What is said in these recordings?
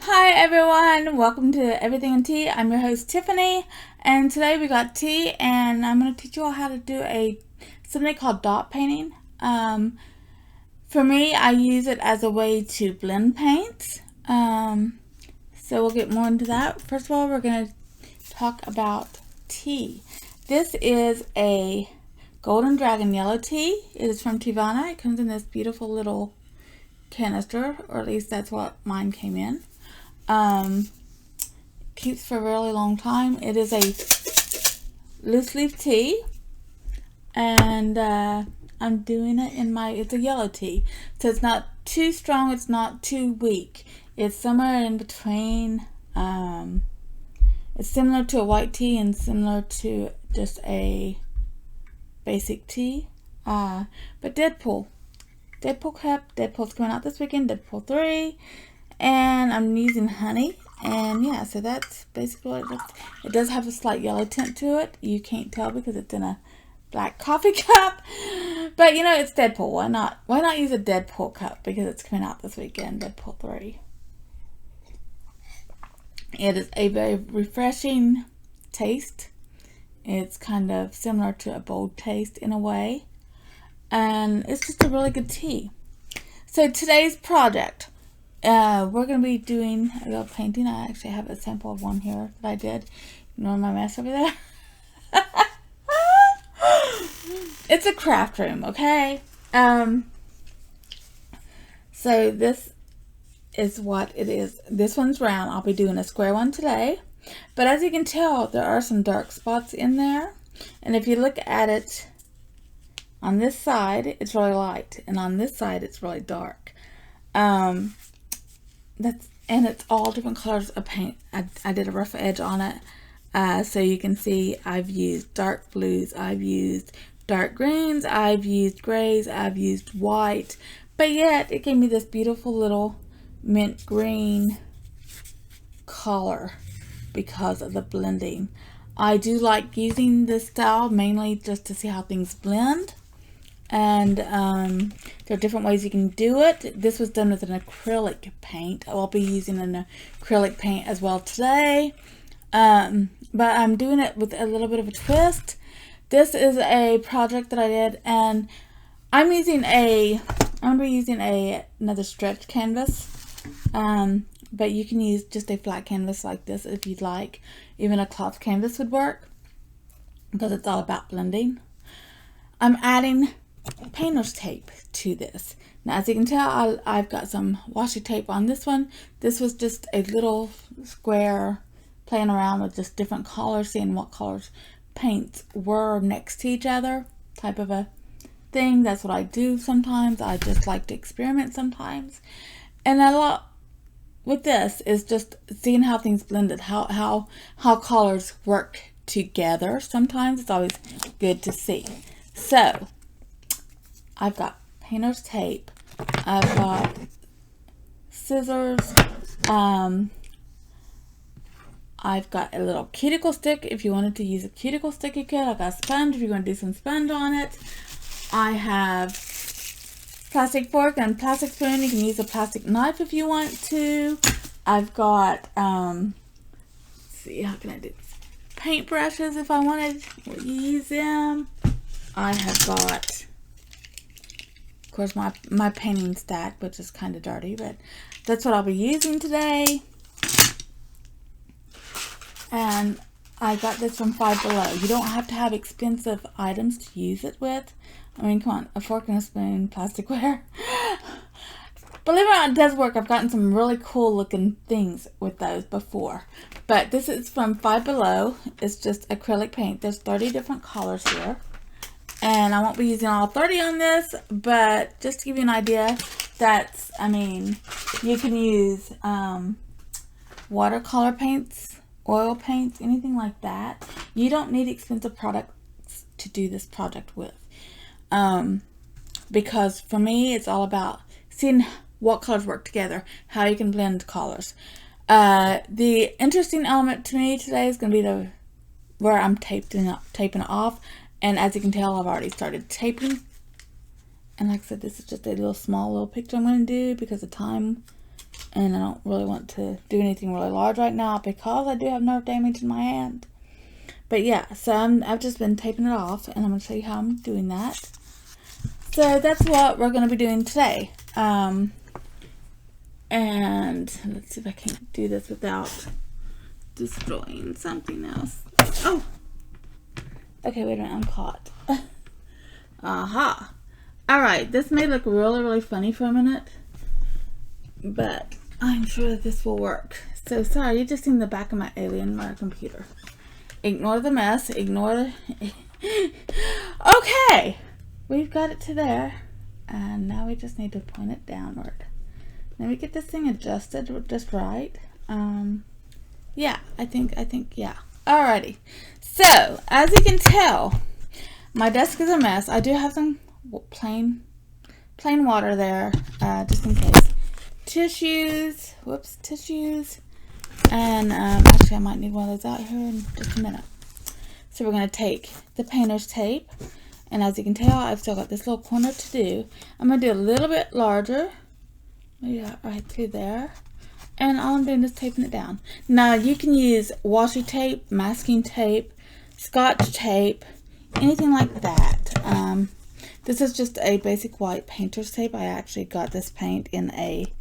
Hi everyone, welcome to Everything in Tea. I'm your host Tiffany, and today we got tea, and I'm going to teach you all how to do something called dot painting. For me, I use it as a way to blend paints. So we'll get more into that. First of all, we're going to talk about tea. This is a Golden Dragon Yellow tea. It is from Teavana. It comes in this beautiful little canister, or at least that's what mine came in. Keeps for a really long time. It is a loose leaf tea, and I'm doing it it's a yellow tea, so it's not too strong, it's not too weak, it's somewhere in between. It's similar to a white tea and similar to just a basic tea, but Deadpool's coming out this weekend, Deadpool 3, and I'm using honey, and yeah, so that's basically what it looks. It does have a slight yellow tint to it. You can't tell because it's in a black coffee cup, but you know, it's Deadpool. Why not use a Deadpool cup, because it's coming out this weekend, Deadpool 3. It is a very refreshing taste. It's kind of similar to a bold taste in a way, and it's just a really good tea. So today's project, we're going to be doing a little painting. I actually have a sample of one here that I did. Ignore my mess over there. It's a craft room, okay? So this is what it is. This one's round. I'll be doing a square one today. But as you can tell, there are some dark spots in there. And if you look at it, on this side, it's really light. And on this side, it's really dark. And it's all different colors of paint. I did a rough edge on it, so you can see I've used dark blues, I've used dark greens, I've used grays, I've used white, but yet it gave me this beautiful little mint green color because of the blending. I do like using this style mainly just to see how things blend. And there are different ways you can do it. This was done with an acrylic paint. I'll be using an acrylic paint as well today. But I'm doing it with a little bit of a twist. This is a project that I did, and I'm going to be using another stretch canvas. But you can use just a flat canvas like this if you'd like. Even a cloth canvas would work, because it's all about blending. I'm adding painter's tape to this. Now, as you can tell, I've got some washi tape on this one. This was just a little square playing around with just different colors, seeing what colors paints were next to each other type of a thing. That's what I do sometimes. I just like to experiment sometimes. And a lot with this is just seeing how things blended, how colors work together. Sometimes it's always good to see. So I've got painter's tape, I've got scissors, I've got a little cuticle stick. If you wanted to use a cuticle stick, you could. I've got a sponge if you want to do some sponge on it. I have plastic fork and plastic spoon. You can use a plastic knife if you want to. I've got, let's see, how can I do this? Paint brushes if I wanted to use them. I have got, of course, my painting stack, which is kind of dirty, but that's what I'll be using today. And I got this from Five Below. You don't have to have expensive items to use it with. I mean, come on, a fork and a spoon, plasticware. Believe it or not, it does work. I've gotten some really cool looking things with those before. But this is from Five Below. It's just acrylic paint. There's 30 different colors here. And I won't be using all 30 on this, but just to give you an idea, you can use watercolor paints, oil paints, anything like that. You don't need expensive products to do this project with. Because for me, it's all about seeing what colors work together, how you can blend colors. The interesting element to me today is going to be where I'm taping it off. And as you can tell, I've already started taping. And like I said, this is just a small little picture I'm going to do because of time And I don't really want to do anything really large right now because I do have nerve damage in my hand. But yeah, so I've just been taping it off, and I'm going to show you how I'm doing that. So that's what we're going to be doing today. And let's see if I can do this without destroying something else. Oh! Okay, wait a minute, I'm caught. Aha! Alright, this may look really, really funny for a minute, but I'm sure that this will work. So sorry, you just seen the back of my alien computer. Ignore the mess, ignore the... Okay! We've got it to there, and now we just need to point it downward. Let me get this thing adjusted just right. Yeah, I think, yeah. Alrighty. So, as you can tell, my desk is a mess. I do have some plain water there, just in case. Tissues, and actually I might need one of those out here in just a minute. So we're going to take the painter's tape, and as you can tell, I've still got this little corner to do. I'm going to do a little bit larger, maybe right through there, and all I'm doing is taping it down. Now you can use washi tape, masking tape, scotch tape, anything like that. This is just a basic white painter's tape. I actually got this paint in a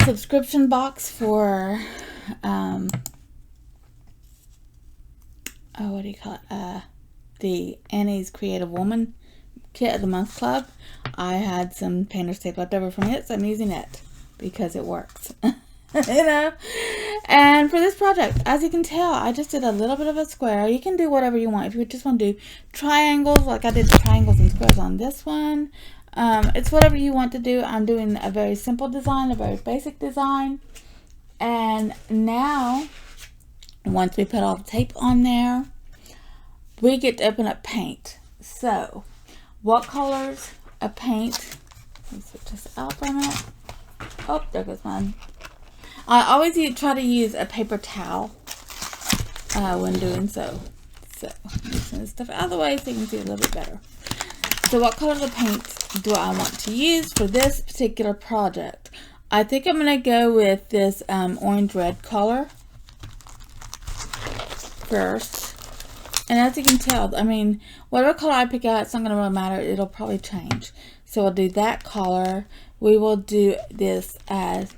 subscription box for what do you call it, the Annie's Creative Woman Kit of the Month Club. I had some painter's tape left over from it, so I'm using it because it works. You know. And for this project, as you can tell, I just did a little bit of a square. You can do whatever you want. If you just want to do triangles, like I did triangles and squares on this one, it's whatever you want to do. I'm doing a very simple design, a very basic design. And now, once we put all the tape on there, we get to open up paint. So, what colors of paint? Let me switch this out for a minute. Oh, there goes mine. I always try to use a paper towel when doing so. So, mixing this stuff out of the way so you can see a little bit better. So, what colors of paint do I want to use for this particular project? I think I'm going to go with this orange-red color first. And as you can tell, I mean, whatever color I pick out, it's not going to really matter. It'll probably change. So, we'll do that color. We will do this as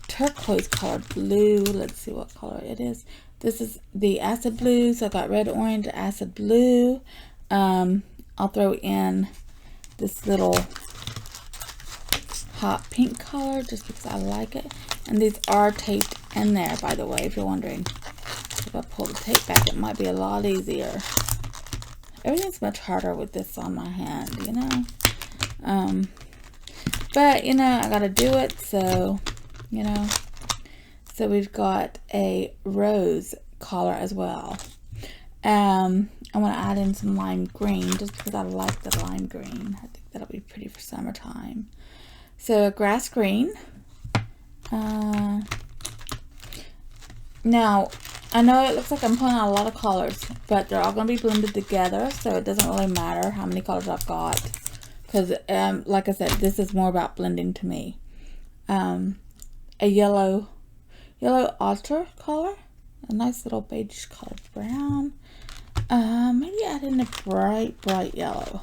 turquoise colored blue. Let's see what color it is. This is the acid blue. So I got red, orange, acid blue. I'll throw in this little hot pink color just because I like it. And these are taped in there, by the way, if you're wondering. If I pull the tape back, it might be a lot easier. Everything's much harder with this on my hand, you know. But, you know, I gotta do it, so... You know, so we've got a rose color as well. I want to add in some lime green just because I like the lime green. I think that'll be pretty for summertime. So a grass green. Now, I know it looks like I'm pulling out a lot of colors, but they're all going to be blended together, so it doesn't really matter how many colors I've got. Because, like I said, this is more about blending to me. A yellow otter color, a nice little beige colored brown. Maybe add in a bright yellow.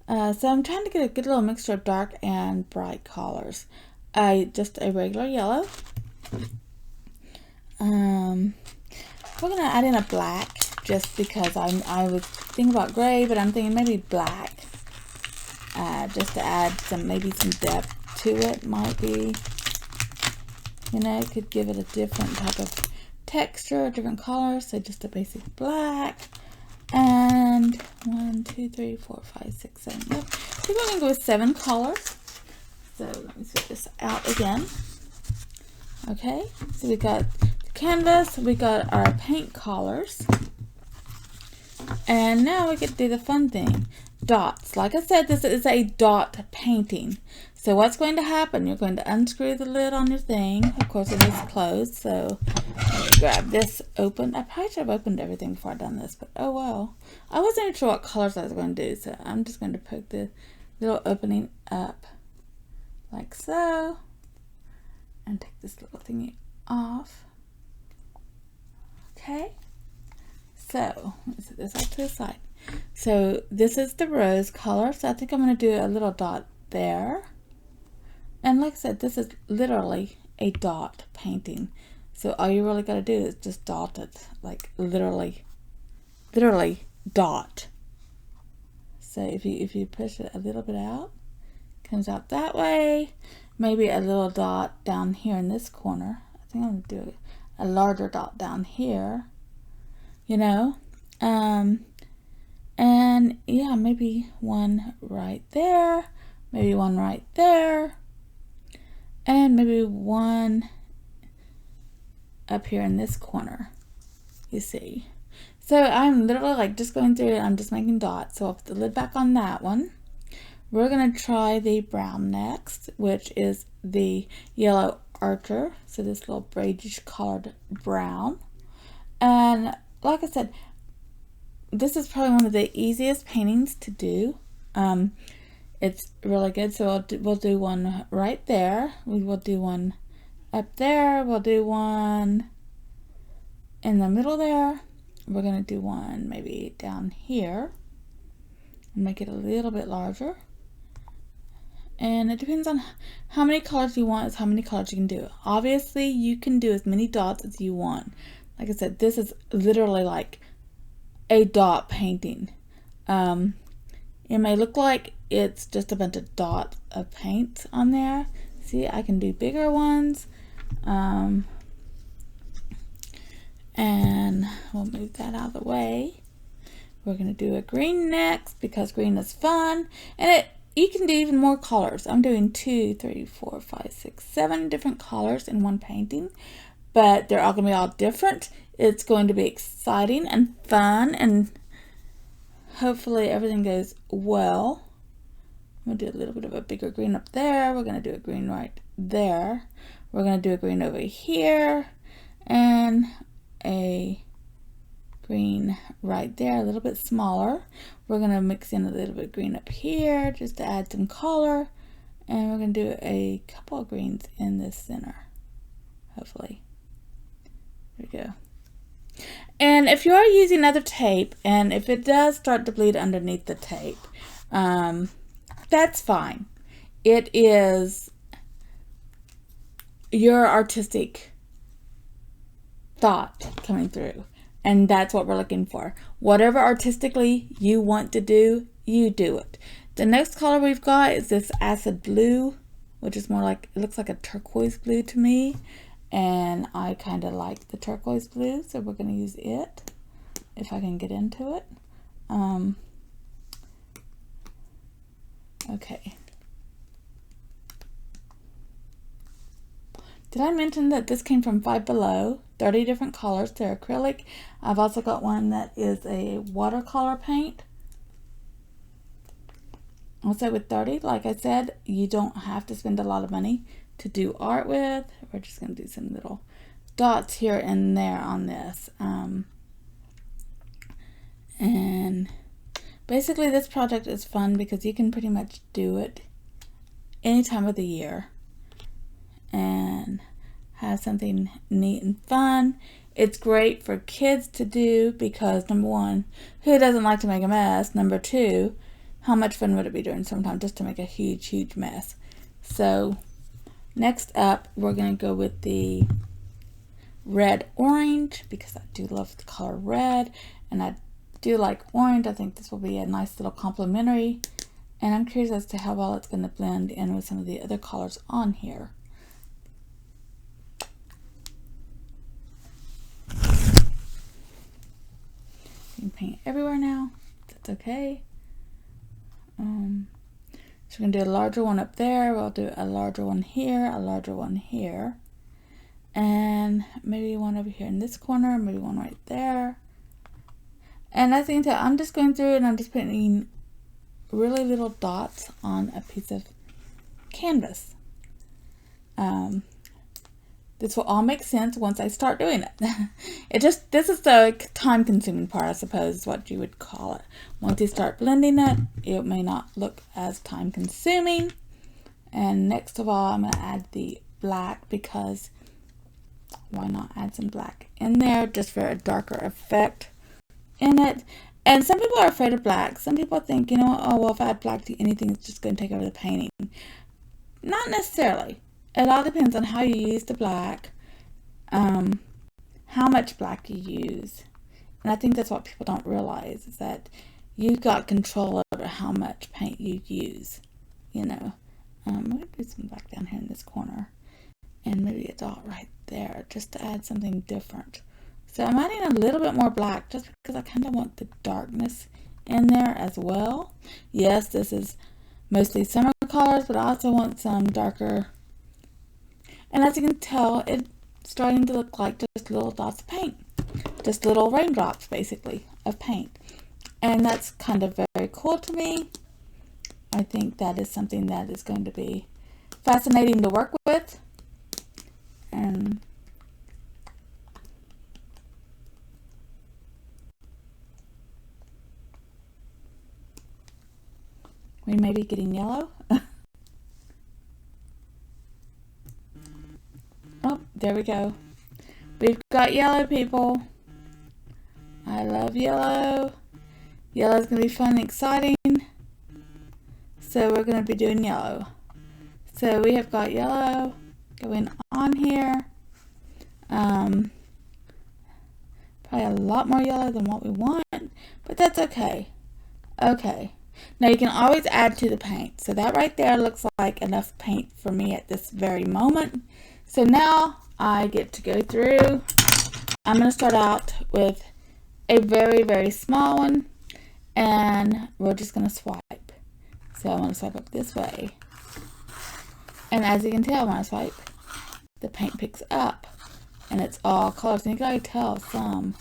So I'm trying to get a good little mixture of dark and bright colors. Just a regular yellow. We're gonna add in a black just because I was thinking about gray, but I'm thinking maybe black. Just to add maybe some depth to it, might be, you know, it could give it a different type of texture, different colors. So just a basic black. And 1, 2, 3, 4, 5, 6, 7. Yep. I think we're gonna go with 7 colors. So let me switch this out again. Okay, so we got the canvas, we got our paint colors, and now we get to do the fun thing. Dots. Like I said, this is a dot painting. So what's going to happen? You're going to unscrew the lid on your thing. Of course, it is closed, so grab this open. I probably should have opened everything before I done this, but oh well. I wasn't even sure what colors I was going to do, so I'm just going to poke the little opening up like so, and take this little thingy off. Okay, so let's set this off to the side. So this is the rose color, so I think I'm going to do a little dot there. And like I said, this is literally a dot painting, so all you really got to do is just dot it, like literally dot. So if you push it a little bit out, it comes out that way. Maybe a little dot down here in this corner. I think I'm going to do a larger dot down here, you know. And yeah, maybe one right there, maybe one right there, and maybe one up here in this corner, you see. So I'm literally like just going through it, I'm just making dots. So I'll put the lid back on that one. We're going to try the brown next, which is the yellow archer. So this little beige colored brown. And like I said, this is probably one of the easiest paintings to do. It's really good. So we'll do one right there. We will do one up there. We'll do one in the middle there. We're going to do one maybe down here and make it a little bit larger. And it depends on how many colors you want, is how many colors you can do. Obviously, you can do as many dots as you want. Like I said, this is literally like a dot painting. It may look like it's just a bunch of dots of paint on there. See, I can do bigger ones. And we'll move that out of the way. We're going to do a green next because green is fun. And you can do even more colors. I'm doing 2, 3, 4, 5, 6, 7 different colors in one painting. But they're all going to be all different. It's going to be exciting and fun. And hopefully everything goes well. I'm going to do a little bit of a bigger green up there. We're going to do a green right there. We're going to do a green over here. And a green right there, a little bit smaller. We're going to mix in a little bit of green up here just to add some color, and we're going to do a couple of greens in this center, hopefully. There we go. And if you are using other tape, and if it does start to bleed underneath the tape, that's fine. It is your artistic thought coming through, and that's what we're looking for. Whatever artistically you want to do, you do it. The next color we've got is this acid blue, which is more like, it looks like a turquoise blue to me, and I kind of like the turquoise blue, so we're going to use it if I can get into it. Okay. Did I mention that this came from Five Below? 30 different colors. They're acrylic. I've also got one that is a watercolor paint. Also with 30, like I said, you don't have to spend a lot of money to do art with. We're just going to do some little dots here and there on this. And basically this project is fun because you can pretty much do it any time of the year and have something neat and fun. It's great for kids to do because, number one, who doesn't like to make a mess? Number two, how much fun would it be during summertime just to make a huge mess? So next up, we're going to go with the red orange because I do love the color red, and I do like orange. I think this will be a nice little complementary, and I'm curious as to how well it's going to blend in with some of the other colors on here. You can paint everywhere now. That's okay. So we're going to do a larger one up there. We'll do a larger one here, a larger one here, and maybe one over here in this corner, maybe one right there. And I think that I'm just going through and I'm just putting really little dots on a piece of canvas. This will all make sense once I start doing it. This is the time consuming part, I suppose, is what you would call it. Once you start blending it, it may not look as time consuming. And next of all, I'm going to add the black, because why not add some black in there just for a darker effect in it. And some people are afraid of black. Some people think, you know, oh, well, if I add black to anything, it's just going to take over the painting. Not necessarily. It all depends on how you use the black, how much black you use. And I think that's what people don't realize, is that you've got control over how much paint you use, you know. I'm going to do some black down here in this corner, and maybe a dot right there, just to add something different. So I'm adding a little bit more black, just because I kind of want the darkness in there as well. Yes, this is mostly summer colors, but I also want some darker. And as you can tell, it's starting to look like just little dots of paint. Just little raindrops, basically, of paint. And that's kind of very cool to me. I think that is something that is going to be fascinating to work with. And we may be getting yellow. Oh, there we go. We've got yellow, people. I love yellow. Yellow's going to be fun and exciting. So we're going to be doing yellow. So we have got yellow going on here. Probably a lot more yellow than what we want, but that's okay. Okay. Now you can always add to the paint. So that right there looks like enough paint for me at this very moment. So now I get to go through. I'm going to start out with a very, very small one, and we're just going to swipe. So I'm going to swipe up this way. And as you can tell, when I swipe, the paint picks up, and it's all colors. And you can already tell some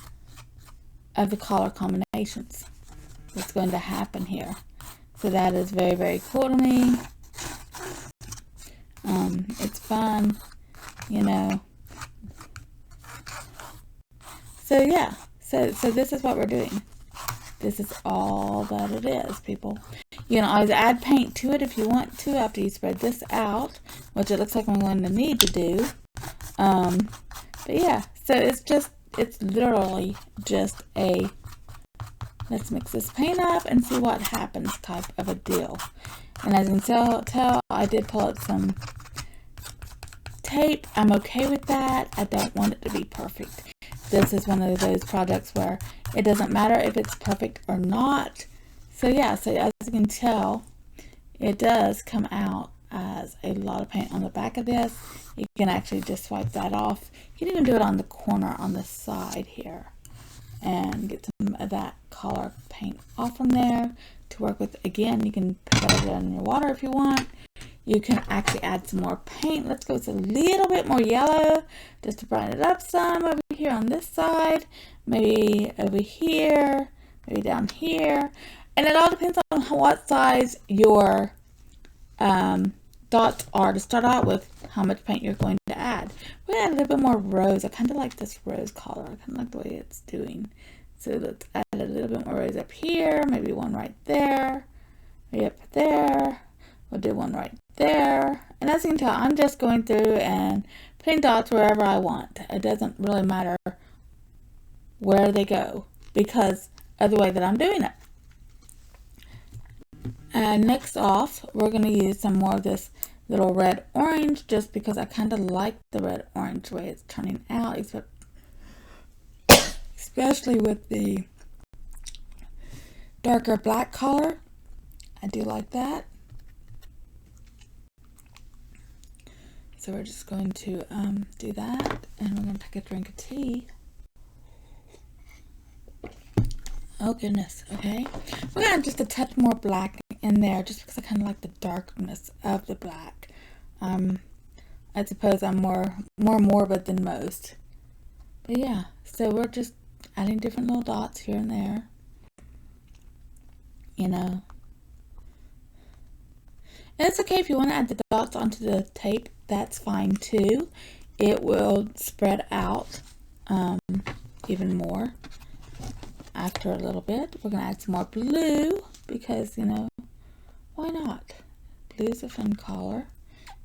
of the color combinations that's going to happen here. So that is very, very cool to me. It's fun, you know. So yeah, so this is what we're doing. This is all that it is, people. You can always add paint to it if you want to after you spread this out, which it looks like I'm going to need to do. But yeah, so it's literally just a let's mix this paint up and see what happens type of a deal. And as you can tell, I did pull out some tape. I'm okay with that. I don't want it to be perfect. This is one of those projects where it doesn't matter if it's perfect or not. So yeah, so as you can tell, it does come out as a lot of paint on the back of this. You can actually just swipe that off. You can even do it on the corner on the side here and get some of that color paint off from there to work with. Again, you can put that in your water if you want. You can actually add some more paint. Let's go with a little bit more yellow just to brighten it up some over here on this side, maybe over here, maybe down here. And it all depends on what size your dots are to start out with, how much paint you're going to add. We're going to add a little bit more rose. I kind of like this rose color. I kind of like the way it's doing. So let's add a little bit more rose up here, maybe one right there, maybe up there. We'll do one right there. And as you can tell, I'm just going through and putting dots wherever I want. It doesn't really matter where they go because of the way that I'm doing it. And next off, we're going to use some more of this little red orange just because I kind of like the red orange way it's turning out, especially with the darker black color. I do like that. So we're just going to do that, and we're going to take a drink of tea. Oh goodness, okay. We're going to add just a touch more black in there just because I kind of like the darkness of the black. I suppose I'm more morbid than most. But yeah, so we're just adding different little dots here and there. You know. And it's okay if you want to add the dots onto the tape, that's fine too. it will spread out even more after a little bit. We're going to add some more blue because, you know, why not? Blue's a fun color.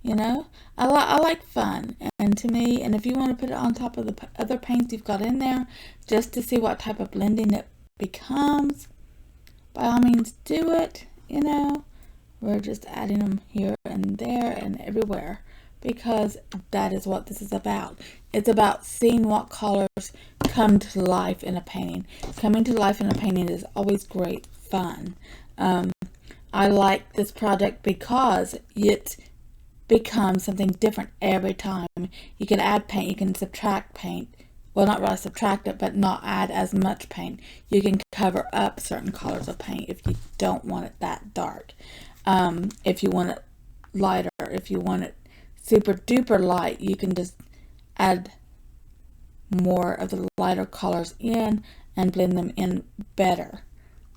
You know, I like fun, and to me, and if you want to put it on top of the other paints you've got in there, just to see what type of blending it becomes, by all means do it. You know, we're just adding them here and there and everywhere, because that is what this is about. It's about seeing what colors come to life in a painting. Coming to life in a painting is always great fun. I like this project because it becomes something different every time. You can add paint, you can subtract paint. Well, not really subtract it, but not add as much paint. You can cover up certain colors of paint if you don't want it that dark. If you want it lighter, if you want it super duper light, you can just add more of the lighter colors in and blend them in better.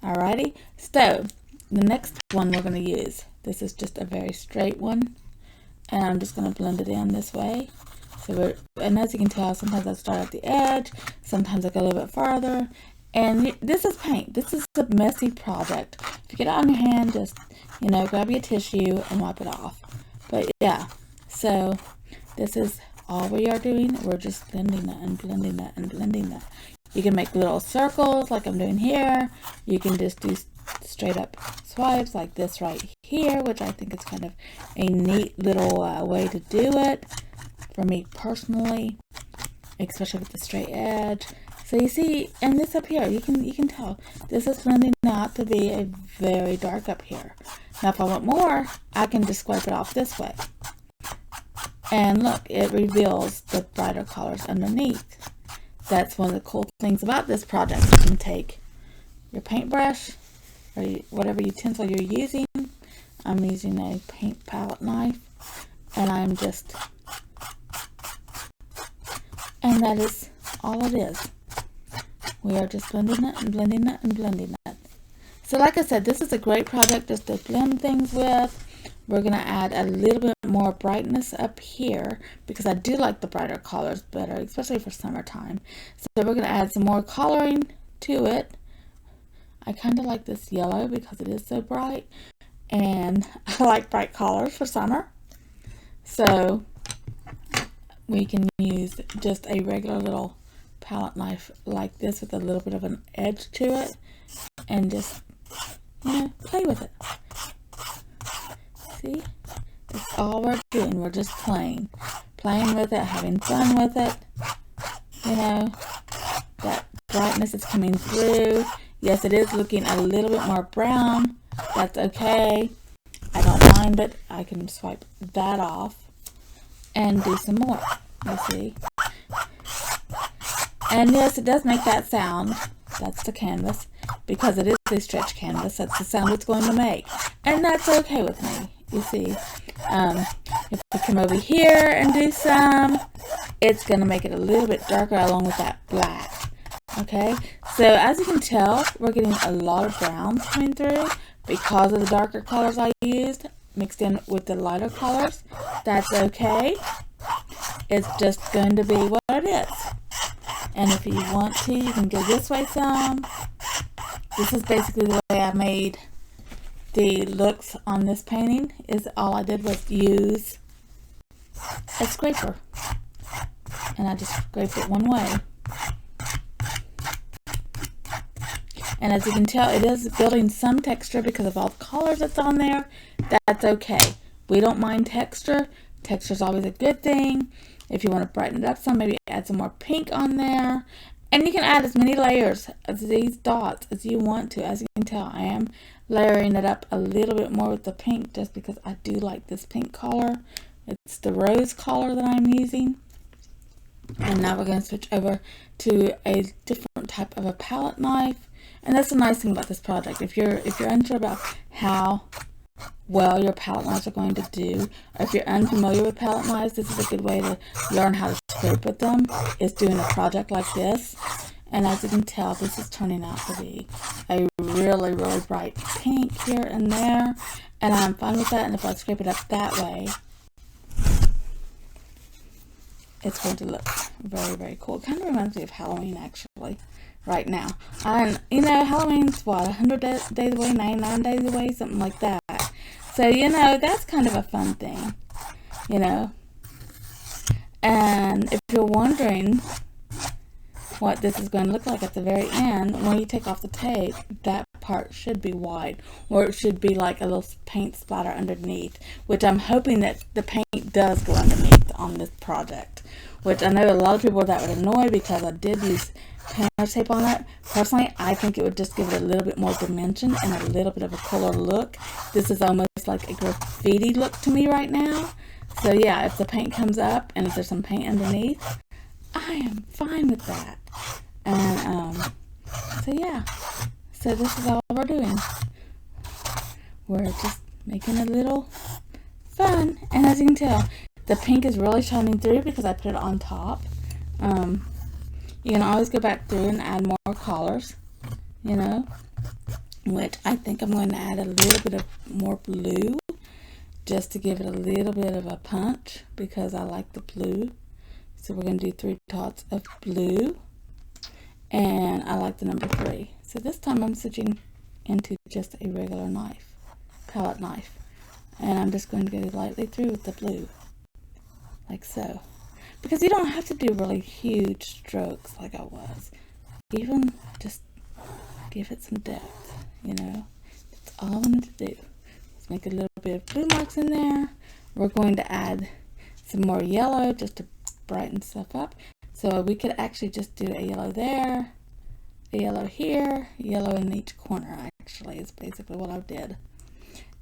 Alrighty, so the next one we're going to use, this is just a very straight one, and I'm just going to blend it in this way. So and as you can tell, sometimes I start at the edge, sometimes I go a little bit farther, and this is paint. This is a messy project. If you get it on your hand, just, you know, grab your tissue and wipe it off. But yeah, so this is all we are doing. We're just blending that and blending that and blending that. You can make little circles like I'm doing here. You can just do straight up swipes like this right here, which I think is kind of a neat little way to do it for me personally, especially with the straight edge. So you see, and this up here, you can tell this is blending out to be a very dark up here. Now if I want more, I can just swipe it off this way, and look, it reveals the brighter colors underneath. That's one of the cool things about this project. You can take your paintbrush or whatever utensil you're using. I'm using a paint palette knife, and I'm just, and that is all it is. We are just blending it and blending it and blending it. So like I said, this is a great project just to blend things with. We're going to add a little bit more brightness up here because I do like the brighter colors better, especially for summertime. So we're going to add some more coloring to it. I kind of like this yellow because it is so bright, and I like bright colors for summer. So we can use just a regular little palette knife like this with a little bit of an edge to it, and just, you know, play with it. See, that's all we're doing. We're just playing with it, having fun with it. You know, that brightness is coming through. Yes, it is looking a little bit more brown. That's okay. I don't mind it. I can swipe that off and do some more. You see? And yes, it does make that sound. That's the canvas, because it is a stretch canvas. That's the sound it's going to make, and that's okay with me. You see, if we come over here and do some, it's going to make it a little bit darker along with that black. Okay, so as you can tell, we're getting a lot of browns coming through because of the darker colors I used mixed in with the lighter colors. That's okay. It's just going to be what it is. And if you want to, you can go this way some. This is basically the way I made the looks on this painting. Is all I did was use a scraper, and I just scraped it one way. And as you can tell, it is building some texture because of all the colors that's on there. That's okay. We don't mind texture. Texture is always a good thing. If you want to brighten it up some, maybe add some more pink on there. And you can add as many layers of these dots as you want to. As you can tell, I am layering it up a little bit more with the pink just because I do like this pink color. It's the rose color that I'm using. And now we're going to switch over to a different type of a palette knife. And that's the nice thing about this project. If you're unsure about how well your palette knives are going to do, or if you're unfamiliar with palette knives, this is a good way to learn how to scrape with them, is doing a project like this. And as you can tell, this is turning out to be a really, really bright pink here and there, and I'm fine with that. And if I scrape it up that way, it's going to look very, very cool. It kind of reminds me of Halloween, actually, right now. And, you know, Halloween's, what, 100 days away, 99 days away, something like that. So, you know, that's kind of a fun thing, you know. And if you're wondering what this is going to look like at the very end, when you take off the tape, that part should be white, or it should be like a little paint splatter underneath, which I'm hoping that the paint does go underneath on this project, which I know a lot of people that would annoy because I did use painter's tape on it. Personally, I think it would just give it a little bit more dimension and a little bit of a cooler look. This is almost like a graffiti look to me right now. So yeah, if the paint comes up and if there's some paint underneath, I am fine with that. And so yeah, so this is all we're doing. We're just making a little fun, and as you can tell, the pink is really shining through because I put it on top. You can always go back through and add more colors, you know, which I think I'm going to add a little bit of more blue just to give it a little bit of a punch because I like the blue. So we're going to do 3 dots of blue, and I like the number 3. So this time I'm switching into just a regular knife, palette knife, and I'm just going to go lightly through with the blue, like so. Because you don't have to do really huge strokes like I was. Even just give it some depth, you know. That's all I wanted to do. Let's make a little bit of blue marks in there. We're going to add some more yellow just to brighten stuff up. So we could actually just do a yellow there, a yellow here, yellow in each corner actually is basically what I did.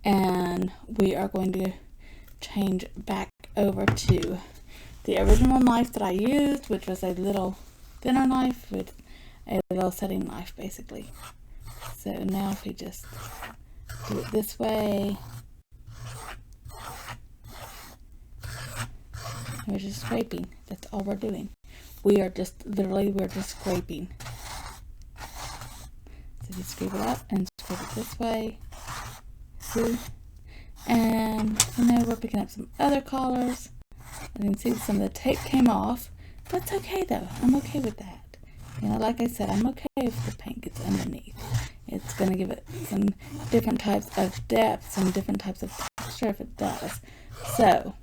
And we are going to change back over to the original knife that I used, which was a little thinner knife with a little setting knife basically. So now if we just do it this way, we're just scraping. That's all we're doing. We are just literally, we're just scraping. So you scrape it up and scrape it this way. See? And now we're picking up some other colors. You can see some of the tape came off. That's okay though. I'm okay with that. You know, like I said, I'm okay if the paint gets underneath. It's going to give it some different types of depth, some different types of texture if it does. So,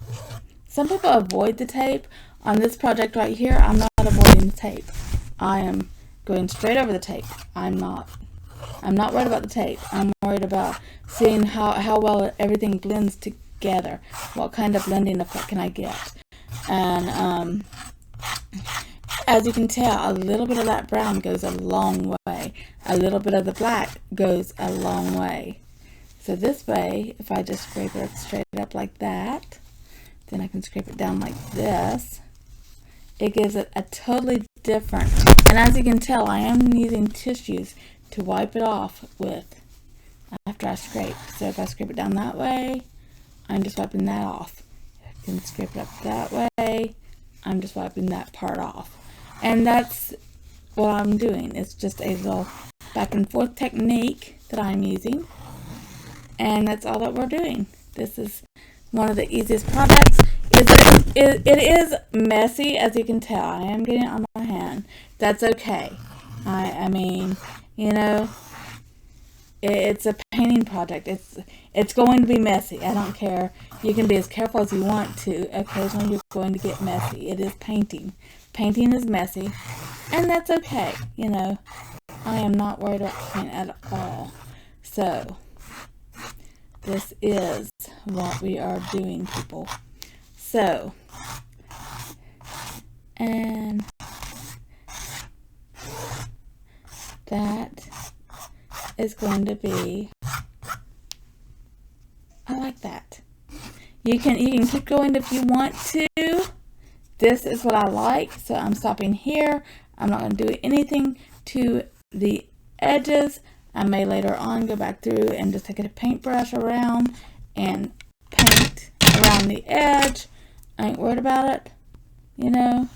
some people avoid the tape. On this project right here, I'm not avoiding the tape. I am going straight over the tape. I'm not worried about the tape. I'm worried about seeing how well everything blends together. What kind of blending effect can I get? And as you can tell, a little bit of that brown goes a long way. A little bit of the black goes a long way. So this way, if I just scrape it straight up like that, then I can scrape it down like this. It gives it a totally different, and as you can tell, I am using tissues to wipe it off with after I scrape. So if I scrape it down that way, I'm just wiping that off. I can scrape it up that way, I'm just wiping that part off. And that's what I'm doing. It's just a little back and forth technique that I'm using. And that's all that we're doing. This is one of the easiest projects. It is messy, as you can tell. I am getting it on my hand. That's okay. I mean, you know, it's a painting project. It's going to be messy. I don't care. You can be as careful as you want to. Occasionally you're going to get messy. It is painting. Painting is messy, and that's okay. You know, I am not worried about paint at all. So this is what we are doing, people. So, and that is going to be, I like that. You can keep going if you want to. This is what I like, so I'm stopping here. I'm not going to do anything to the edges. I may later on go back through and just take a paintbrush around and paint around the edge. I ain't worried about it, you know.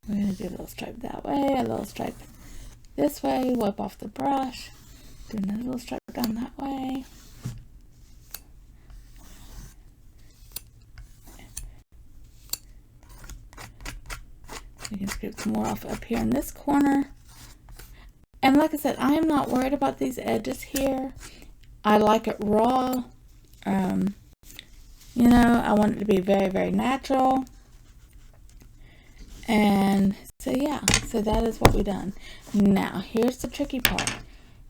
We're going to do a little stripe that way, a little stripe this way, wipe off the brush, do another little stripe down that way. You can scrape some more off up here in this corner. And like I said, I am not worried about these edges here. I like it raw. You know, I want it to be very, very natural. And so yeah, so that is what we done. Now, here's the tricky part.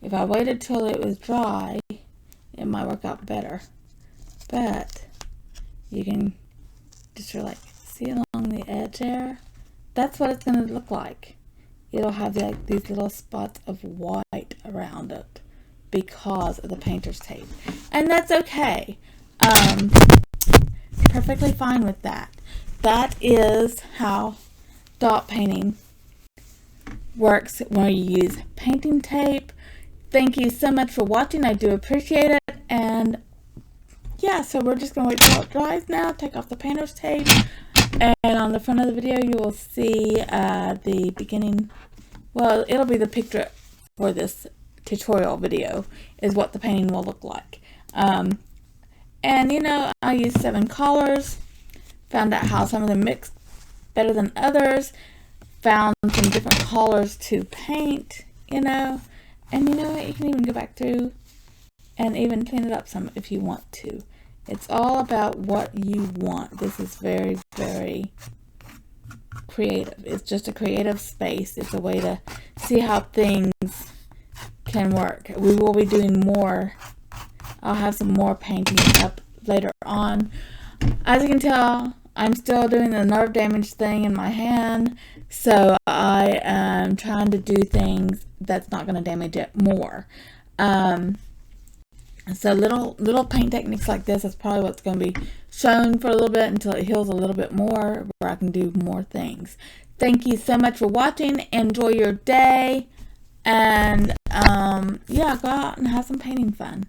If I waited till it was dry, it might work out better. But you can just like see along the edge there. That's what it's going to look like. It'll have like these little spots of white around it because of the painter's tape. And that's okay. Perfectly fine with that. That is how dot painting works when you use painting tape. Thank you so much for watching. I do appreciate it. And yeah, so we're just going to wait till it dries now. Take off the painter's tape. And on the front of the video, you will see the beginning. Well, it'll be the picture for this tutorial video is what the painting will look like. And you know, I used 7 colors. Found out how some of them mix better than others. Found some different colors to paint, you know. And you know what? You can even go back through and even clean it up some if you want to. It's all about what you want. This is very, very creative. It's just a creative space. It's a way to see how things can work. We will be doing more. I'll have some more painting up later on. As you can tell, I'm still doing the nerve damage thing in my hand. So I am trying to do things that's not going to damage it more. So little paint techniques like this is probably what's going to be shown for a little bit until it heals a little bit more, where I can do more things. Thank you so much for watching. Enjoy your day. And yeah, go out and have some painting fun.